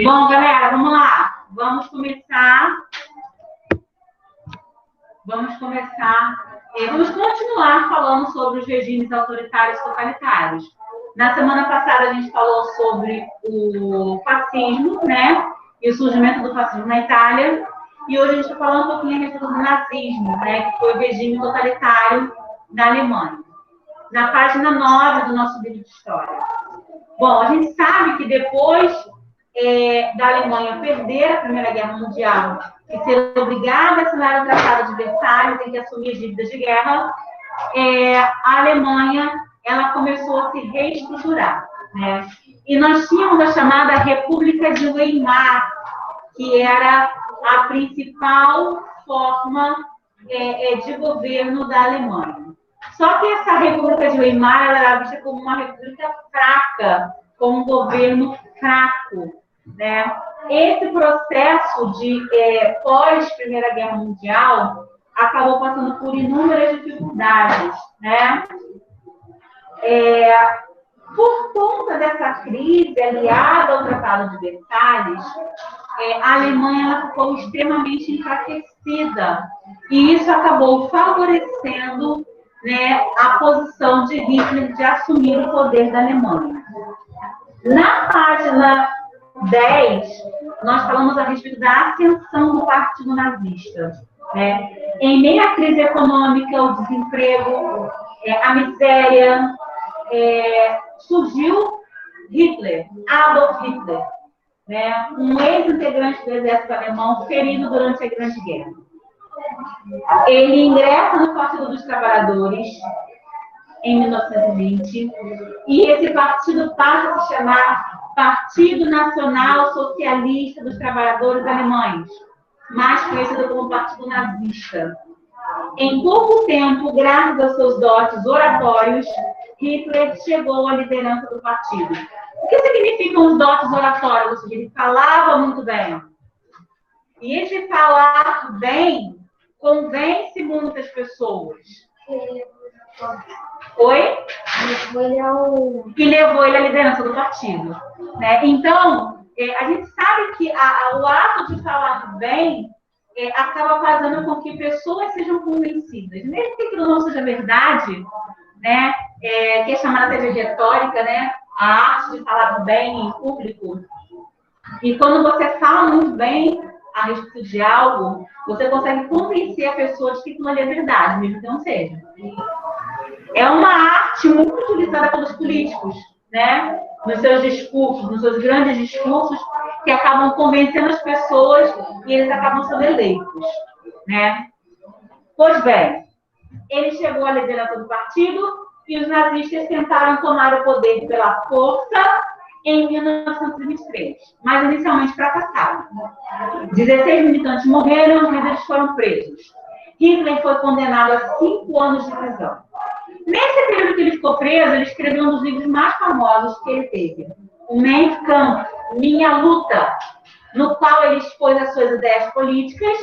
Bom, galera, vamos lá. Vamos começar. Vamos continuar falando sobre os regimes autoritários e totalitários. Na semana passada a gente falou sobre o fascismo, né? E o surgimento do fascismo na Itália. E hoje a gente está falando um pouquinho a respeito do nazismo, né? Que foi o regime totalitário da Alemanha. Na página 9 do nosso livro de história. Bom, a gente sabe que depois da Alemanha perder a Primeira Guerra Mundial e ser obrigada a assinar o Tratado de Versalhes, em que assumir as dívidas de guerra, a Alemanha ela começou a se reestruturar, né? E nós tínhamos a chamada República de Weimar, que era a principal forma de governo da Alemanha. Só que essa República de Weimar ela era vista como uma república fraca, como um governo fraco, né? Esse processo de pós-Primeira Guerra Mundial acabou passando por inúmeras dificuldades, né? Por conta dessa crise aliada ao Tratado de Versalhes, a Alemanha ela ficou extremamente enfraquecida e isso acabou favorecendo, né, a posição de Hitler de assumir o poder da Alemanha. Na página 10, nós falamos a respeito da ascensão do Partido Nazista, né? Em meio à crise econômica, o desemprego, a miséria, surgiu Hitler, Adolf Hitler, né? Um ex-integrante do exército alemão ferido durante a Grande Guerra. Ele ingressa no Partido dos Trabalhadores em 1920 e esse partido passa a se chamar Partido Nacional Socialista dos Trabalhadores Alemães, mais conhecido como Partido Nazista. Em pouco tempo, graças aos seus dotes oratórios, Hitler chegou à liderança do partido. O que significam os dotes oratórios? Ou seja, ele falava muito bem. E esse falar bem convence muitas pessoas. Oi? Que levou ele à liderança do partido. Né? Então, a gente sabe que o ato de falar bem acaba fazendo com que pessoas sejam convencidas. Mesmo que aquilo não seja verdade, né? Que é chamada até de retórica, né? A arte de falar bem em público. E quando você fala muito bem a respeito de algo, você consegue convencer a pessoa de que aquilo ali é verdade, mesmo que não seja. É uma arte muito utilizada pelos políticos, né? Nos seus discursos, nos seus grandes discursos, que acabam convencendo as pessoas e eles acabam sendo eleitos, né? Pois bem, ele chegou à liderança do partido e os nazistas tentaram tomar o poder pela força em 1923, mas inicialmente fracassaram. 16 militantes morreram e os líderes foram presos. Hitler foi condenado a 5 anos de prisão. Nesse período que ele ficou preso, ele escreveu um dos livros mais famosos que ele teve, o Mein Kampf, Minha Luta, no qual ele expôs as suas ideias políticas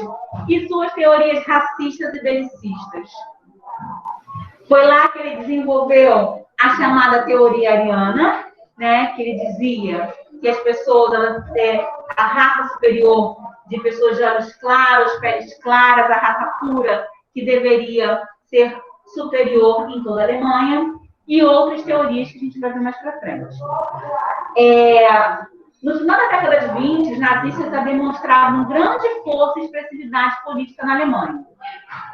e suas teorias racistas e belicistas. Foi lá que ele desenvolveu a chamada teoria ariana, né, que ele dizia que as pessoas, a raça superior de pessoas de olhos claros, peles claras, a raça pura, que deveria ser superior em toda a Alemanha, e outras teorias que a gente vai ver mais para frente. No final da década de 20, os nazistas já demonstravam grande força e expressividade política na Alemanha.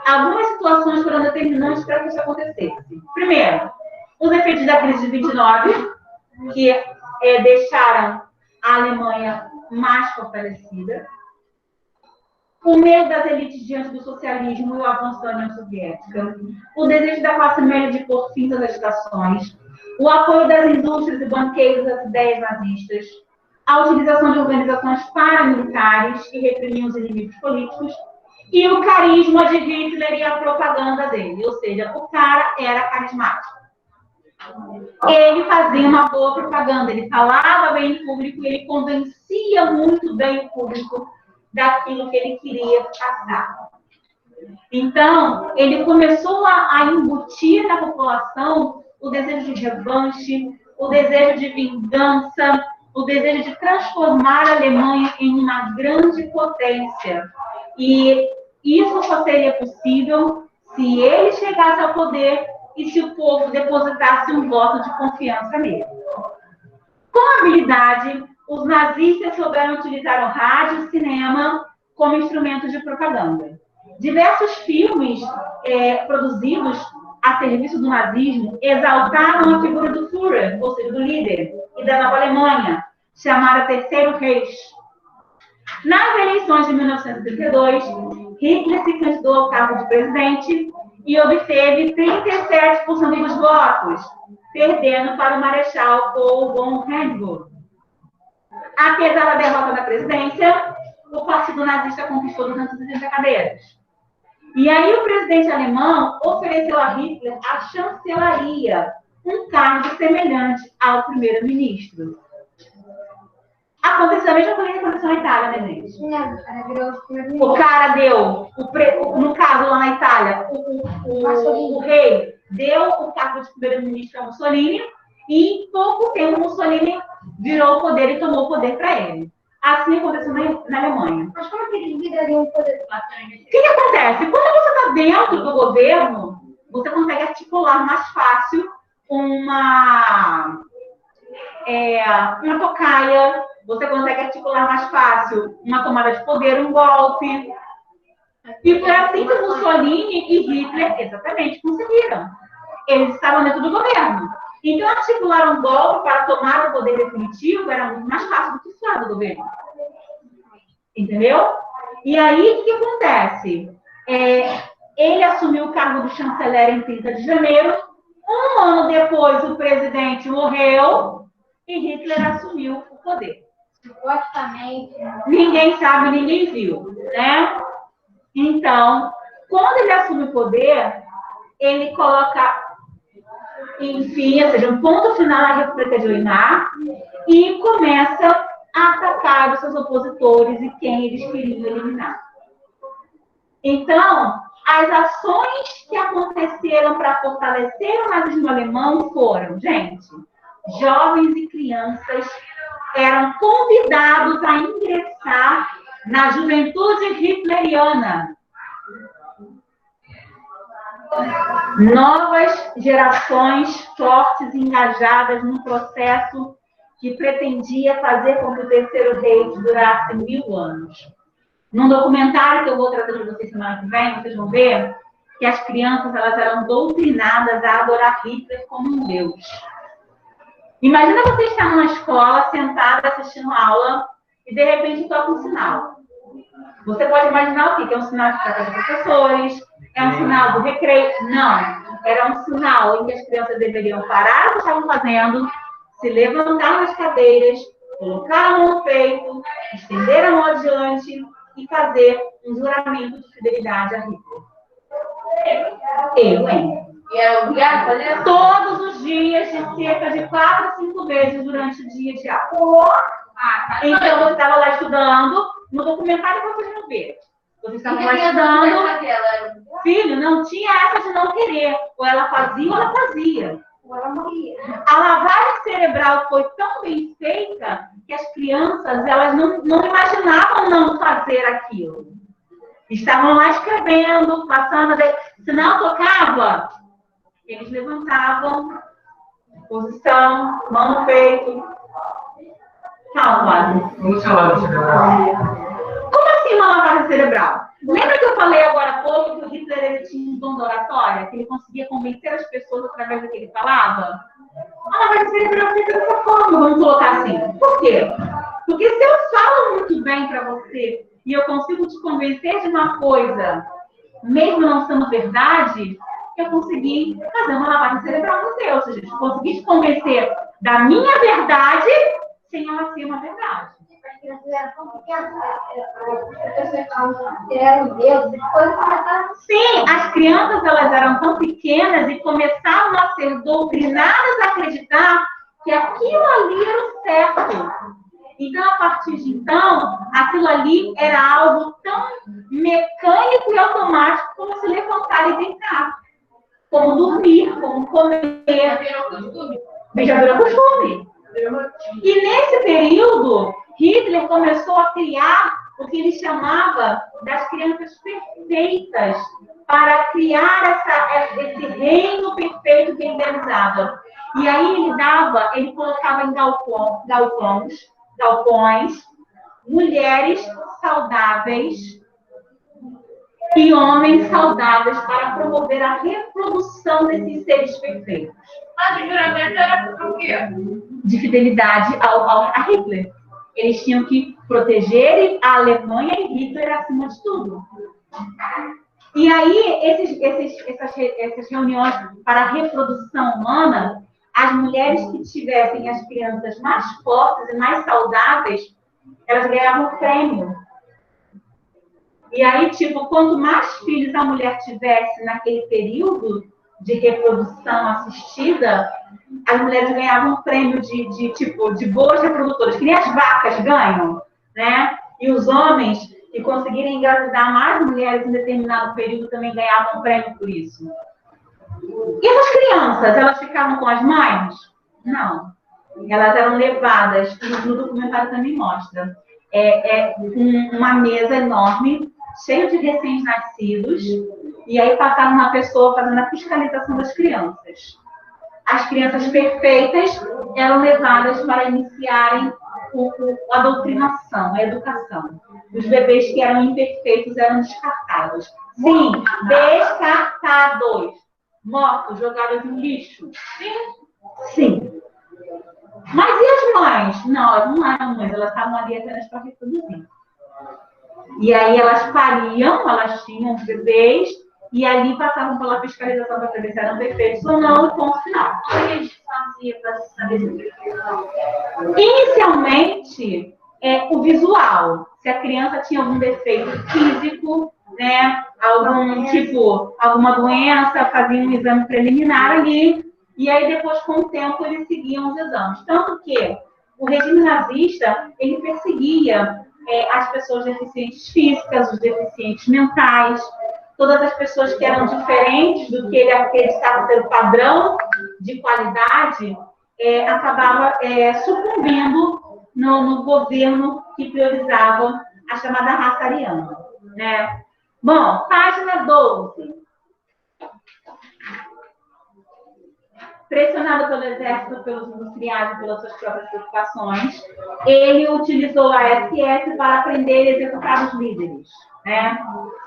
Algumas situações foram determinantes para que isso acontecesse. Primeiro, os efeitos da crise de 29, que deixaram a Alemanha mais fortalecida. O medo das elites diante do socialismo e o avanço da União Soviética. O desejo da classe média de pôr fim às agitações. O apoio das indústrias e banqueiros às ideias nazistas. A utilização de organizações paramilitares que reprimiam os inimigos políticos. E o carisma de Hitler e a propaganda dele. Ou seja, o cara era carismático. Ele fazia uma boa propaganda, ele falava bem em público, ele convencia muito bem o público daquilo que ele queria passar. Então, ele começou a embutir na população o desejo de revanche, o desejo de vingança, o desejo de transformar a Alemanha em uma grande potência. E isso só seria possível se ele chegasse ao poder e se o povo depositasse um voto de confiança nele. Com habilidade, os nazistas souberam utilizar o rádio e o cinema como instrumentos de propaganda. Diversos filmes produzidos a serviço do nazismo exaltaram a figura do Führer, ou seja, do líder, e da nova Alemanha, chamada Terceiro Reich. Nas eleições de 1932, Hitler se candidatou ao cargo de presidente e obteve 37% dos votos, perdendo para o marechal Paul von Hindenburg. Apesar da derrota da presidência, o partido nazista conquistou 260 cadeiras. E aí o presidente alemão ofereceu a Hitler a chancelaria, um cargo semelhante ao primeiro-ministro. Aconteceu a mesma coisa que aconteceu na Itália, né, gente? O cara deu, no caso lá na Itália, o rei deu o cargo de primeiro-ministro a Mussolini e em pouco tempo Mussolini virou o poder e tomou o poder para ele. Assim aconteceu na Alemanha. Mas como é que eles virariam o poder? O que acontece? Quando você está dentro do governo, você consegue articular mais fácil uma tocaia, você consegue articular mais fácil uma tomada de poder, um golpe. E foi assim que Mussolini e Hitler, exatamente, conseguiram. Eles estavam dentro do governo. Então, articular um golpe para tomar o poder definitivo era muito mais fácil do que fora do governo. Entendeu? E aí, o que acontece? Ele assumiu o cargo de chanceler em 30 de janeiro. Um ano depois, o presidente morreu e Hitler assumiu o poder. Supostamente. Ninguém sabe, ninguém viu, né? Então, quando ele assume o poder, ele coloca, enfim, ou seja, um ponto final na República de Weimar e começa a atacar os seus opositores e quem eles queriam eliminar. Então, as ações que aconteceram para fortalecer o nazismo alemão foram, gente, jovens e crianças eram convidados a ingressar na juventude hitleriana. Novas gerações fortes e engajadas num processo que pretendia fazer com que o Terceiro Reich durasse 1000 anos. Num documentário que eu vou trazer para vocês semana que vem, vocês vão ver que as crianças elas eram doutrinadas a adorar Hitler como um deus. Imagina você estar numa escola, sentada, assistindo aula, e de repente toca um sinal. Você pode imaginar o quê? Que é um sinal de troca de professores, é um sinal do recreio. Não, era um sinal em que as crianças deveriam parar o que estavam fazendo, se levantar nas cadeiras, colocar a mão no peito, estender a mão adiante e fazer um juramento de fidelidade a Hitler. Eu, hein? E era obrigado a fazer? Todos os dias, de cerca de 4 a 5 vezes durante o dia de aula. Então, eu estava lá estudando, no documentário que vocês vão ver. Vocês estavam lá estudando. Filho, não tinha essa de não querer. Ou ela fazia ou ela fazia. Ou ela morria. A lavagem cerebral foi tão bem feita que as crianças elas não imaginavam não fazer aquilo. Estavam lá escrevendo, passando, sinal tocava, eles levantavam, posição, mão no peito. Calma. Como se lavagem cerebral? Como assim uma lavagem cerebral? Lembra que eu falei agora há pouco que o Hitler ele tinha um dom da oratória? Que ele conseguia convencer as pessoas através do que ele falava? A lavagem cerebral fica dessa forma, vamos colocar assim. Por quê? Porque se eu falo muito bem para você e eu consigo te convencer de uma coisa, mesmo não sendo verdade, eu consegui fazer uma lavagem cerebral no seu. Ou seja, eu consegui te convencer da minha verdade sem ela ser uma verdade. As crianças eram tão pequenas, as pessoas falavam que eram deuses, depois começaram. Sim, as crianças elas eram tão pequenas e começavam a ser doutrinadas a acreditar que aquilo ali era o certo. Então, a partir de então, aquilo ali era algo tão mecânico e automático como se levantar e deitar. Como dormir, como comer. Beijadura costume. E nesse período, Hitler começou a criar o que ele chamava das crianças perfeitas, para criar esse reino perfeito que ele idealizava. E aí ele colocava em galpões, mulheres saudáveis e homens saudáveis para promover a reprodução desses seres perfeitos. Mas o juramento era por quê? De fidelidade a Hitler. Eles tinham que proteger a Alemanha e Hitler acima de tudo. E aí, essas reuniões para a reprodução humana, as mulheres que tivessem as crianças mais fortes e mais saudáveis, elas ganhavam prêmio. E aí, quanto mais filhos a mulher tivesse naquele período de reprodução assistida, as mulheres ganhavam um prêmio de boas reprodutoras, que nem as vacas ganham, né? E os homens que conseguirem engravidar mais mulheres em determinado período também ganhavam um prêmio por isso. E as crianças, elas ficavam com as mães? Não. Elas eram levadas, no documentário também mostra, uma mesa enorme, cheia de recém-nascidos, e aí passava uma pessoa fazendo a fiscalização das crianças. As crianças perfeitas eram levadas para iniciarem a doutrinação, a educação. Os bebês que eram imperfeitos eram descartados. Sim, descartados. Mortos, jogados no lixo. Sim. Mas e as mães? Não, elas não eram mães, elas estavam ali apenas para reproduzir. E aí elas pariam, elas tinham os bebês, e ali passavam pela fiscalização para saber se eram perfeitos ou não, e ponto final. O que a gente fazia para saber se perfeito? Inicialmente, o visual. Se a criança tinha algum defeito físico, né, alguma doença, fazia um exame preliminar ali, e aí depois, com o tempo, eles seguiam os exames. Tanto que o regime nazista, ele perseguia as pessoas deficientes físicas, os deficientes mentais, todas as pessoas que eram diferentes do que ele acreditava ser o padrão de qualidade, acabava sucumbindo no governo que priorizava a chamada raça ariana, né? Bom, página 12. Pressionado pelo exército, pelos industriais e pelas suas próprias preocupações, ele utilizou a SS para prender e executar os líderes, né?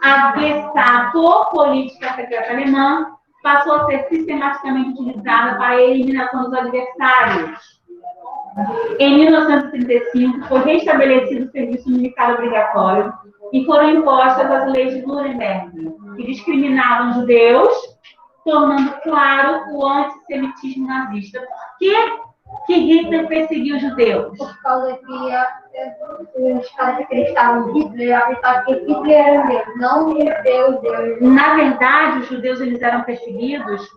A Gestapo, política secreta alemã, passou a ser sistematicamente utilizada para a eliminação dos adversários. Em 1935, foi restabelecido o serviço militar obrigatório e foram impostas as leis de Nuremberg, que discriminavam judeus, tornando claro o antissemitismo nazista. Por que Hitler perseguiu os judeus? Por causa que os caras que acreditavam em Hitler acreditavam que Hitler era Deus, não Deus. Na verdade, os judeus eles eram perseguidos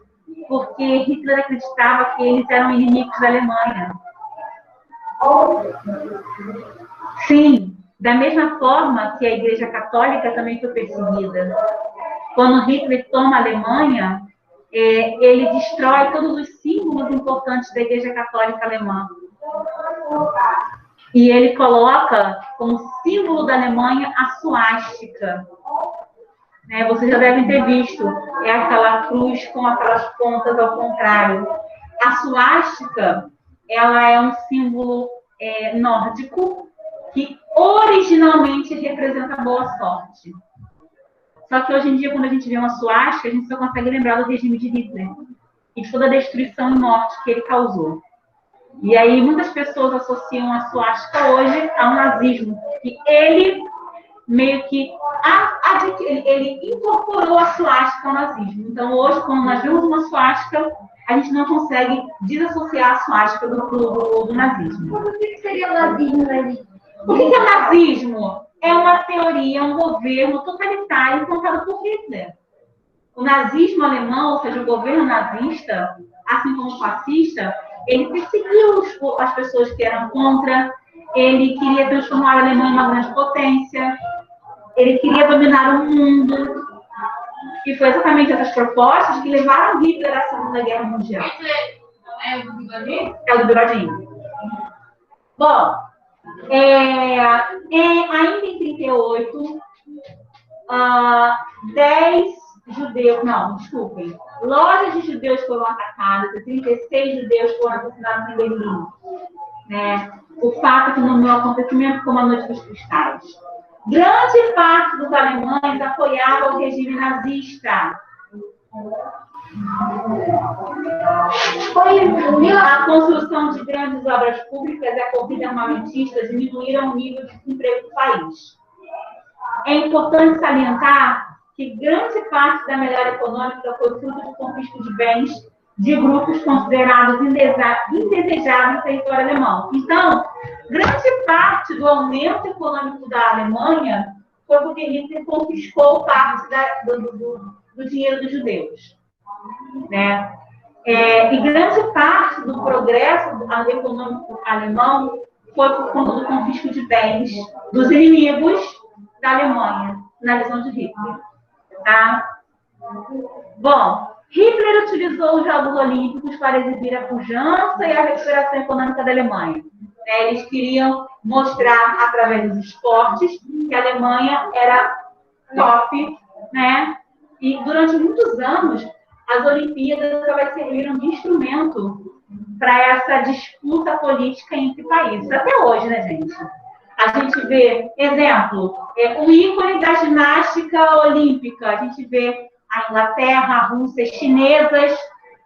porque Hitler acreditava que eles eram inimigos da Alemanha. Sim, da mesma forma que a Igreja Católica também foi perseguida. Quando Hitler toma a Alemanha, ele destrói todos os símbolos importantes da Igreja Católica Alemã. E ele coloca como símbolo da Alemanha a suástica. Vocês já devem ter visto. É aquela cruz com aquelas pontas ao contrário. A suástica, ela é um símbolo nórdico que originalmente representa boa sorte. Só que hoje em dia, quando a gente vê uma suástica, a gente só consegue lembrar do regime de Hitler e de toda a destruição e morte que ele causou. E aí muitas pessoas associam a suástica hoje ao nazismo, que ele meio que ele incorporou a suástica ao nazismo. Então hoje, quando nós vemos uma suástica, a gente não consegue desassociar a suástica do nazismo. Mas o que seria o nazismo, né? O que é o nazismo? É uma teoria, um governo totalitário implantado por Hitler. O nazismo alemão, ou seja, o governo nazista, assim como o fascista, ele perseguiu as pessoas que eram contra, ele queria transformar a Alemanha em uma grande potência, ele queria dominar o mundo. E foi exatamente essas propostas que levaram Hitler à Segunda Guerra Mundial. Hitler não É o do bigodinho? É o do bigodinho. Bom, ainda em 38, 10 judeus, não, desculpem, lojas de judeus foram atacadas e 36 judeus foram assassinados em Berlim. Né? O fato que no meu acontecimento como a Noite dos Cristais. Grande parte dos alemães apoiava o regime nazista. A construção de grandes obras públicas e a corrida armamentista diminuíram o nível de desemprego do país. É importante salientar que grande parte da melhora econômica foi fruto do confisco de bens de grupos considerados indesejáveis no território alemão. Então, grande parte do aumento econômico da Alemanha foi porque Hitler confiscou parte do dinheiro dos judeus. Né? E grande parte do progresso econômico alemão foi por conta do confisco de bens dos inimigos da Alemanha, na visão de Hitler. Tá? Bom, Hitler utilizou os Jogos Olímpicos para exibir a pujança e a recuperação econômica da Alemanha. Eles queriam mostrar, através dos esportes, que a Alemanha era top, né? E durante muitos anos, as Olimpíadas serviram de instrumento para essa disputa política entre países. Até hoje, né, gente? A gente vê, exemplo, o ícone da ginástica olímpica. A gente vê a Inglaterra, a Rússia, as chinesas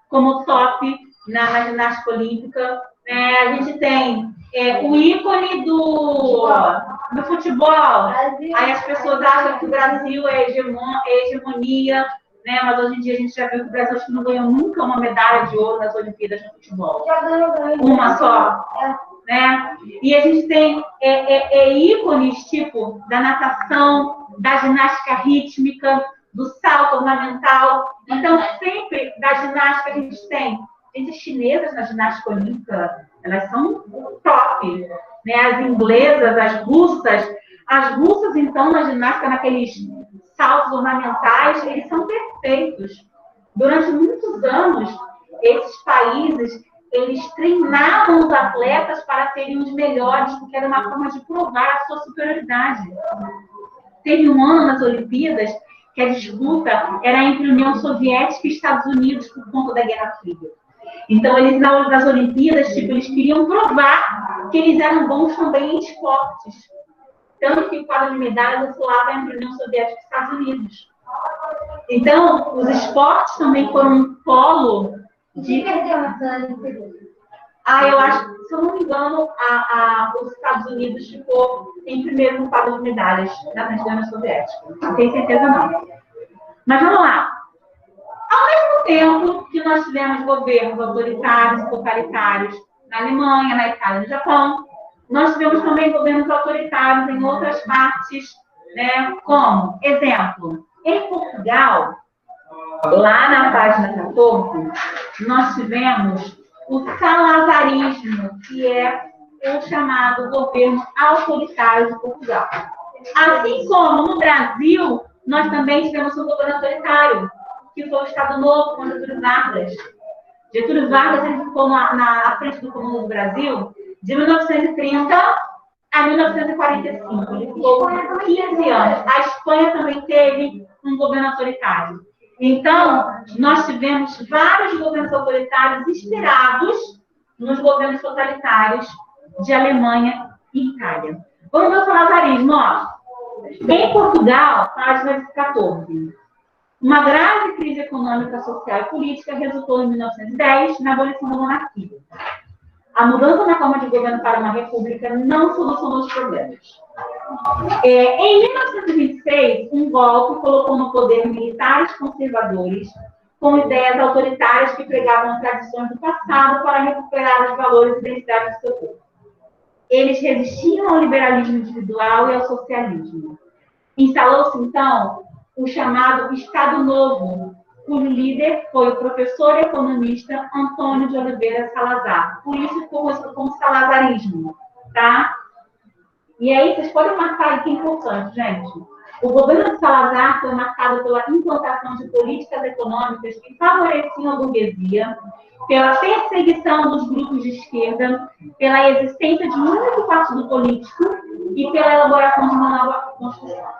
como top na ginástica olímpica. A gente tem o ícone do futebol. Aí as pessoas acham que o Brasil é hegemonia, né? Mas hoje em dia a gente já viu que o Brasil não ganhou nunca uma medalha de ouro nas Olimpíadas de futebol. Uma só. Né? E a gente tem ícones tipo da natação, da ginástica rítmica, do salto ornamental. Então, sempre da ginástica a gente tem. As chinesas na ginástica olímpica, elas são top. Né? As inglesas, as russas, então, na ginástica, naqueles saltos ornamentais, eles são perfeitos. Durante muitos anos, esses países, eles treinavam os atletas para serem os melhores, porque era uma forma de provar a sua superioridade. Teve um ano nas Olimpíadas que a disputa era entre a União Soviética e Estados Unidos por conta da Guerra Fria. Então, eles, nas Olimpíadas, eles queriam provar que eles eram bons também em esportes. Tanto que o quadro de medalhas oscilava entre a União Soviética e Estados Unidos. Então, os esportes também foram um polo de... eu acho, se eu não me engano, os Estados Unidos ficou em primeiro no quadro de medalhas na frente da União Soviética. Não tenho certeza, não. Mas vamos lá. Ao mesmo tempo que nós tivemos governos autoritários e totalitários na Alemanha, na Itália e no Japão, nós tivemos também governos autoritários em outras partes, né? Como, exemplo, em Portugal, lá na página 14, nós tivemos o salazarismo, que é o chamado governo autoritário de Portugal. Assim como no Brasil, nós também tivemos um governo autoritário, que foi o Estado Novo com Getúlio Vargas. Getúlio Vargas ele ficou na frente do comando do Brasil de 1930 a 1945. Ele ficou 15 anos. A Espanha também teve um governo autoritário. Então, nós tivemos vários governos autoritários inspirados nos governos totalitários de Alemanha e Itália. Vamos ver o salazarismo. Em Portugal, página 14. Uma grave crise econômica, social e política resultou em 1910 na abolição da monarquia. A mudança na forma de governo para uma república não solucionou os problemas. Em 1926, um golpe colocou no poder militares conservadores com ideias autoritárias que pregavam as tradições do passado para recuperar os valores e identidade do seu povo. Eles resistiam ao liberalismo individual e ao socialismo. Instalou-se, então, o chamado Estado Novo, cujo líder foi o professor e economista Antônio de Oliveira Salazar. Por isso ficou conhecido como salazarismo, tá? E aí, vocês podem marcar aí que é importante, gente. O governo de Salazar foi marcado pela implantação de políticas econômicas que favoreciam a burguesia, pela perseguição dos grupos de esquerda, pela existência de um único partido político e pela elaboração de uma nova Constituição.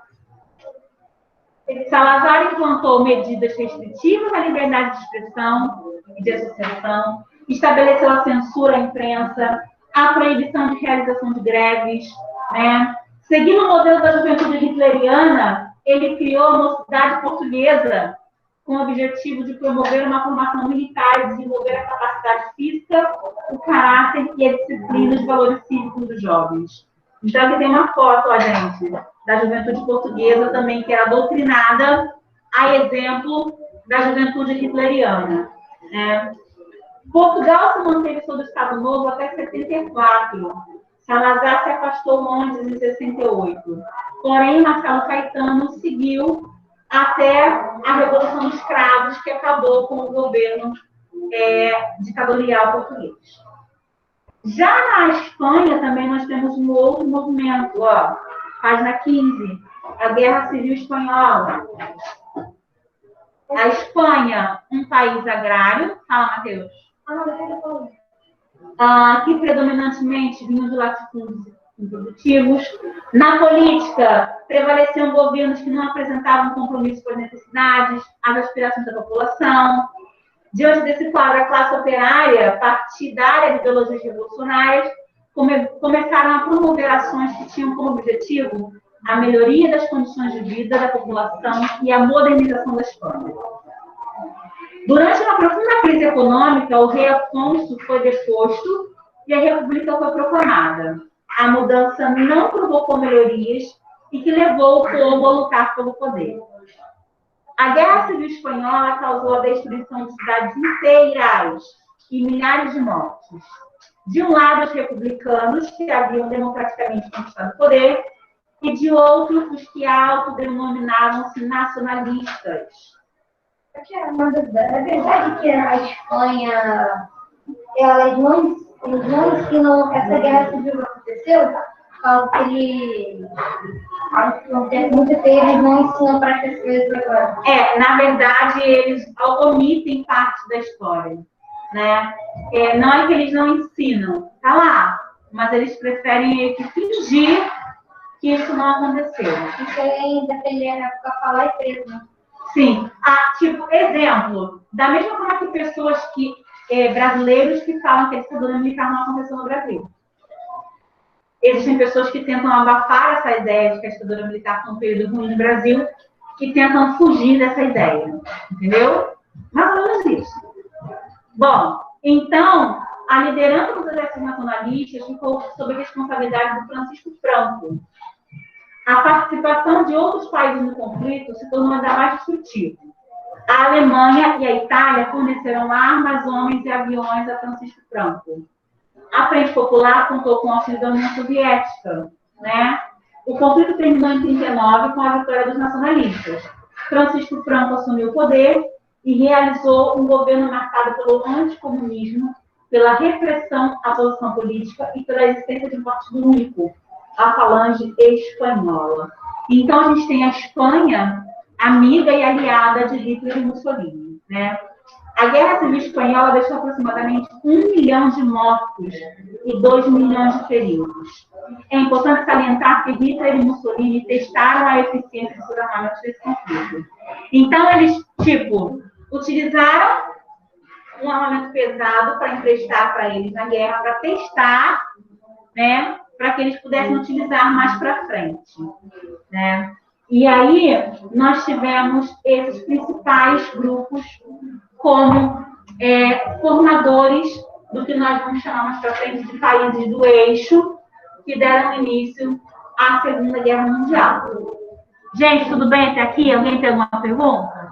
Salazar implantou medidas restritivas à liberdade de expressão e de associação, estabeleceu a censura à imprensa, a proibição de realização de greves, né? Seguindo o modelo da juventude hitleriana, ele criou a mocidade portuguesa com o objetivo de promover uma formação militar e desenvolver a capacidade física, o caráter e a disciplina dos valores cívicos dos jovens. Então, aqui tem uma foto, ó, gente, da juventude portuguesa também, que era doutrinada, a exemplo da juventude hitleriana, né? Portugal se manteve sob o Estado Novo até 74. Salazar se afastou Londres em 68. Porém, Marcelo Caetano seguiu até a Revolução dos Cravos, que acabou com o governo ditatorial português. Já na Espanha, também nós temos um outro movimento, ó, página 15, a Guerra Civil Espanhola. A Espanha, um país agrário, fala, Matheus, que predominantemente vinham de latifúndios improdutivos. Na política, prevaleciam governos que não apresentavam compromisso com as necessidades, as aspirações da população. Diante desse quadro, a classe operária, partidária de ideologias revolucionárias, começaram a promover ações que tinham como objetivo a melhoria das condições de vida da população e a modernização da Espanha. Durante uma profunda crise econômica, o rei Afonso foi deposto e a República foi proclamada. A mudança não provocou melhorias e que levou o povo a lutar pelo poder. A Guerra Civil Espanhola causou a destruição de cidades inteiras e milhares de mortes. De um lado, os republicanos, que haviam democraticamente conquistado o poder, e de outro, os que autodenominavam-se nacionalistas. É verdade que a Espanha, eles não ensinam, essa guerra civil aconteceu, caso que muitas eles não ensinam para as pessoas agora. Na verdade, eles omitem parte da história, né? Não é que eles não ensinam, tá lá, mas eles preferem fingir que isso não aconteceu. E querem defender a época falar e preso, né? Sim. Tipo, exemplo, da mesma forma que pessoas brasileiros que falam que a ditadura militar não aconteceu no Brasil. Existem pessoas que tentam abafar essa ideia de que a ditadura militar foi um período ruim no Brasil, que tentam fugir dessa ideia. Entendeu? Mais ou menos isso. Bom, então, a liderança dos exércitos nacionalistas ficou sob a responsabilidade do Francisco Franco. A participação de outros países no conflito se tornou ainda mais destrutiva. A Alemanha e a Itália forneceram armas, homens e aviões a Francisco Franco. A Frente Popular contou com o auxílio da União Soviética, né? O conflito terminou em 1939 com a vitória dos nacionalistas. Francisco Franco assumiu o poder e realizou um governo marcado pelo anticomunismo, pela repressão à oposição política e pela existência de um partido único, a Falange Espanhola. Então, a gente tem a Espanha amiga e aliada de Hitler e Mussolini, né? A Guerra Civil Espanhola deixou aproximadamente 1 milhão de mortos e 2 milhões de feridos. É importante salientar que Hitler e Mussolini testaram a eficiência dos armamentos desse conflito. Então, eles, utilizaram um armamento pesado para emprestar para eles na guerra, para testar, né, para que eles pudessem utilizar mais para frente, né? E aí, nós tivemos esses principais grupos como formadores do que nós vamos chamar mais para frente de países do eixo, que deram início à Segunda Guerra Mundial. Gente, tudo bem até aqui? Alguém tem alguma pergunta?